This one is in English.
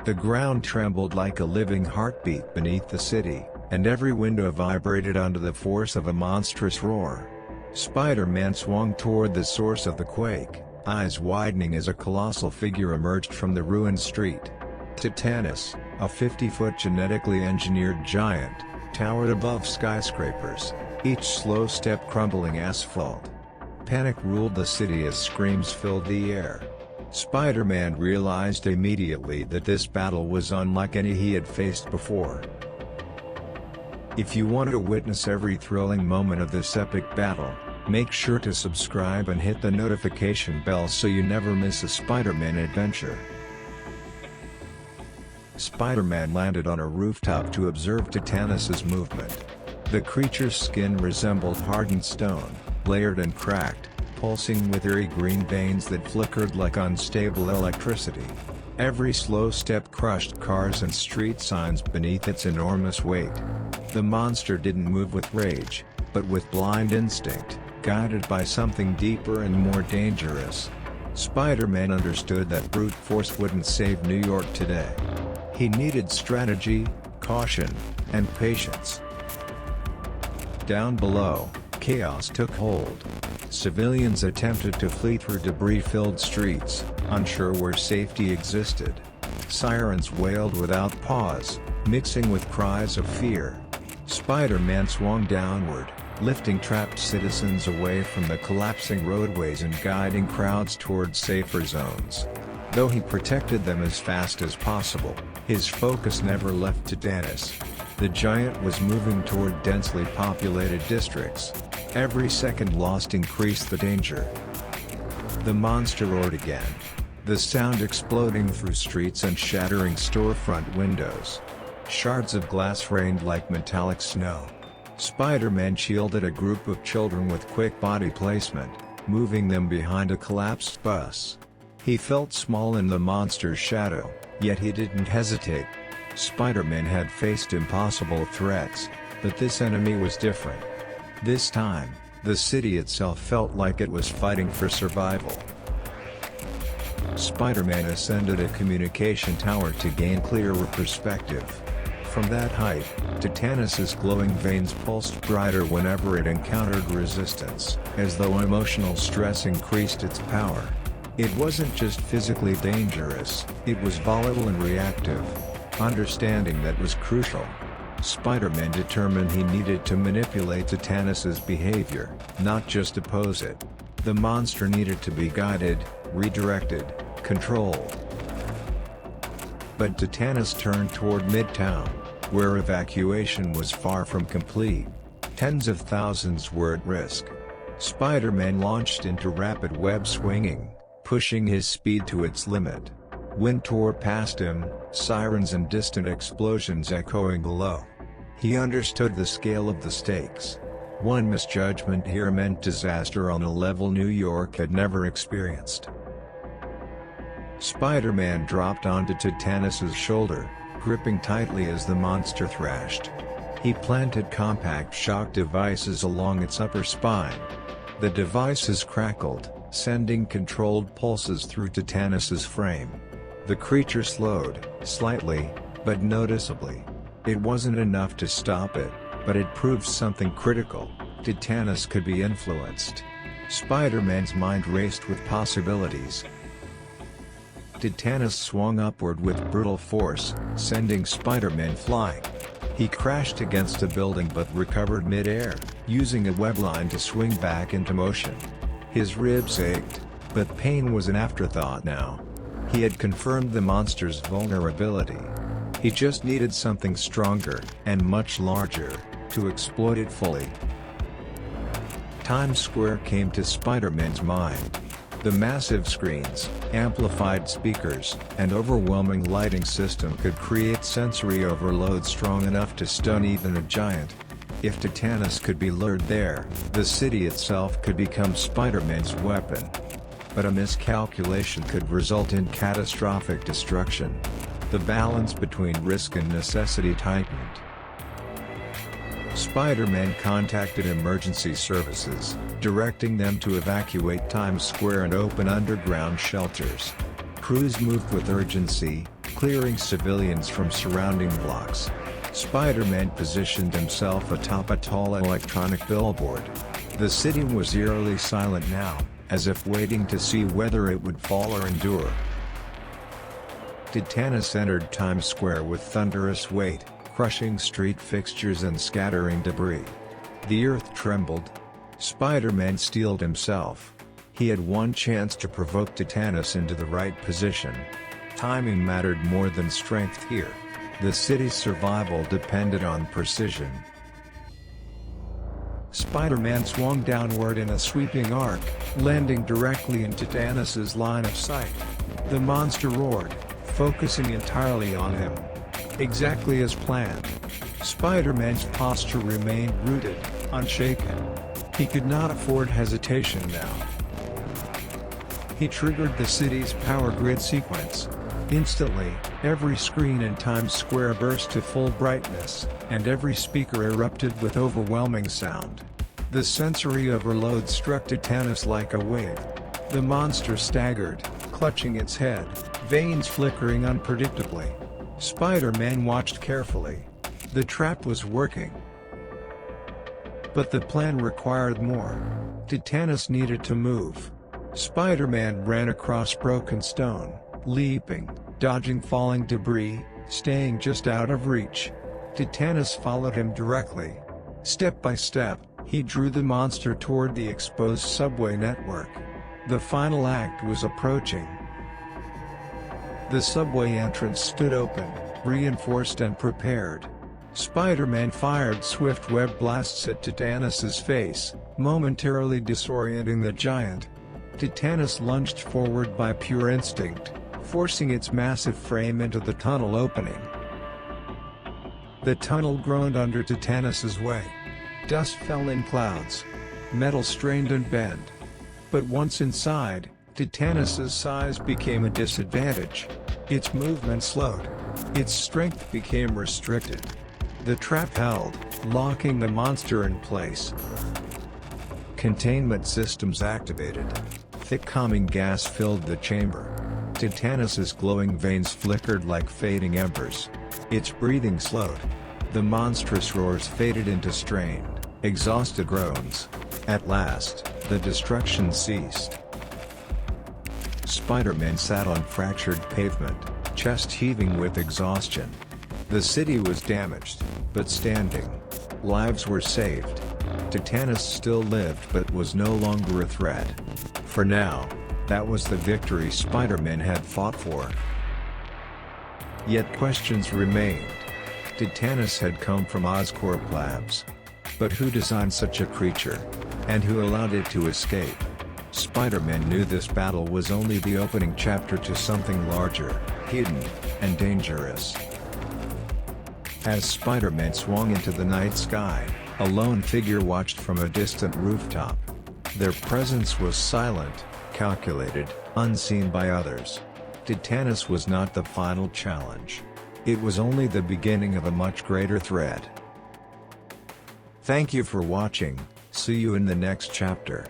The ground trembled like a living heartbeat beneath the city, and every window vibrated under the force of a monstrous roar. Spider-Man swung toward the source of the quake, eyes widening as a colossal figure emerged from the ruined street. Titanus, a 50-foot genetically engineered giant, towered above skyscrapers, each slow step crumbling asphalt. Panic ruled the city as screams filled the air. Spider-Man realized immediately that this battle was unlike any he had faced before. If you want to witness every thrilling moment of this epic battle, make sure to subscribe and hit the notification bell so you never miss a Spider-Man adventure. Spider-Man landed on a rooftop to observe Titanus's movement. The creature's skin resembled hardened stone, layered and cracked, pulsing with eerie green veins that flickered like unstable electricity. Every slow step crushed cars and street signs beneath its enormous weight. The monster didn't move with rage, but with blind instinct, guided by something deeper and more dangerous. Spider-Man understood that brute force wouldn't save New York today. He needed strategy, caution, and patience. Down below, chaos took hold. Civilians attempted to flee through debris-filled streets, unsure where safety existed. Sirens wailed without pause, mixing with cries of fear. Spider-Man swung downward, lifting trapped citizens away from the collapsing roadways and guiding crowds toward safer zones. Though he protected them as fast as possible, his focus never left Titanus. The giant was moving toward densely populated districts. Every second lost increased the danger. The monster roared again, the sound exploding through streets and shattering storefront windows. Shards of glass rained like metallic snow. Spider-Man shielded a group of children with quick body placement, moving them behind a collapsed bus. He felt small in the monster's shadow, yet he didn't hesitate. Spider-Man had faced impossible threats, but this enemy was different. This time, the city itself felt like it was fighting for survival. Spider-Man ascended a communication tower to gain clearer perspective. From that height, Titanus's glowing veins pulsed brighter whenever it encountered resistance, as though emotional stress increased its power. It wasn't just physically dangerous, it was volatile and reactive. Understanding that was crucial. Spider-Man determined he needed to manipulate Titanus's behavior, not just oppose it. The monster needed to be guided, redirected, controlled. But Titanus turned toward Midtown, where evacuation was far from complete. Tens of thousands were at risk. Spider-Man launched into rapid web swinging, pushing his speed to its limit. Wind tore past him, sirens and distant explosions echoing below. He understood the scale of the stakes. One misjudgment here meant disaster on a level New York had never experienced. Spider-Man dropped onto Titanus's shoulder, gripping tightly as the monster thrashed. He planted compact shock devices along its upper spine. The devices crackled, sending controlled pulses through Titanus's frame. The creature slowed, slightly, but noticeably. It wasn't enough to stop it, but it proved something critical: Titanus could be influenced. Spider-Man's mind raced with possibilities. Titanus swung upward with brutal force, sending Spider-Man flying. He crashed against a building but recovered mid-air, using a web line to swing back into motion. His ribs ached, but pain was an afterthought now. He had confirmed the monster's vulnerability. He just needed something stronger, and much larger, to exploit it fully. Times Square came to Spider-Man's mind. The massive screens, amplified speakers, and overwhelming lighting system could create sensory overload strong enough to stun even a giant. If Titanus could be lured there, the city itself could become Spider-Man's weapon. But a miscalculation could result in catastrophic destruction. The balance between risk and necessity tightened. Spider-Man contacted emergency services, directing them to evacuate Times Square and open underground shelters. Crews moved with urgency, clearing civilians from surrounding blocks. Spider-Man positioned himself atop a tall electronic billboard. The city was eerily silent now, as if waiting to see whether it would fall or endure. Titanus entered Times Square with thunderous weight, crushing street fixtures and scattering debris. The earth trembled. Spider-Man steeled himself. He had one chance to provoke Titanus into the right position. Timing mattered more than strength here. The city's survival depended on precision. Spider-Man swung downward in a sweeping arc, landing directly in Titanus's line of sight. The monster roared, focusing entirely on him. Exactly as planned. Spider-Man's posture remained rooted, unshaken. He could not afford hesitation now. He triggered the city's power grid sequence. Instantly, every screen in Times Square burst to full brightness, and every speaker erupted with overwhelming sound. The sensory overload struck Titanus like a wave. The monster staggered, clutching its head, veins flickering unpredictably. Spider-Man watched carefully. The trap was working. But the plan required more. Titanus needed to move. Spider-Man ran across broken stone, leaping, dodging falling debris, staying just out of reach. Titanus followed him directly. Step by step, he drew the monster toward the exposed subway network. The final act was approaching. The subway entrance stood open, reinforced and prepared. Spider-Man fired swift web blasts at Titanus's face, momentarily disorienting the giant. Titanus lunged forward by pure instinct, forcing its massive frame into the tunnel opening. The tunnel groaned under Titanus's weight. Dust fell in clouds. Metal strained and bent. But once inside, Titanus's size became a disadvantage. Its movement slowed. Its strength became restricted. The trap held, locking the monster in place. Containment systems activated. Thick calming gas filled the chamber. Titanus's glowing veins flickered like fading embers. Its breathing slowed. The monstrous roars faded into strained, exhausted groans. At last, the destruction ceased. Spider-Man sat on fractured pavement, chest heaving with exhaustion. The city was damaged, but standing. Lives were saved. Titanus still lived but was no longer a threat. For now, that was the victory Spider-Man had fought for. Yet questions remained. Titanus had come from Oscorp labs. But who designed such a creature? And who allowed it to escape? Spider-Man knew this battle was only the opening chapter to something larger, hidden, and dangerous. As Spider-Man swung into the night sky, a lone figure watched from a distant rooftop. Their presence was silent, calculated, unseen by others. Titanus was not the final challenge. It was only the beginning of a much greater threat. Thank you for watching. See you in the next chapter.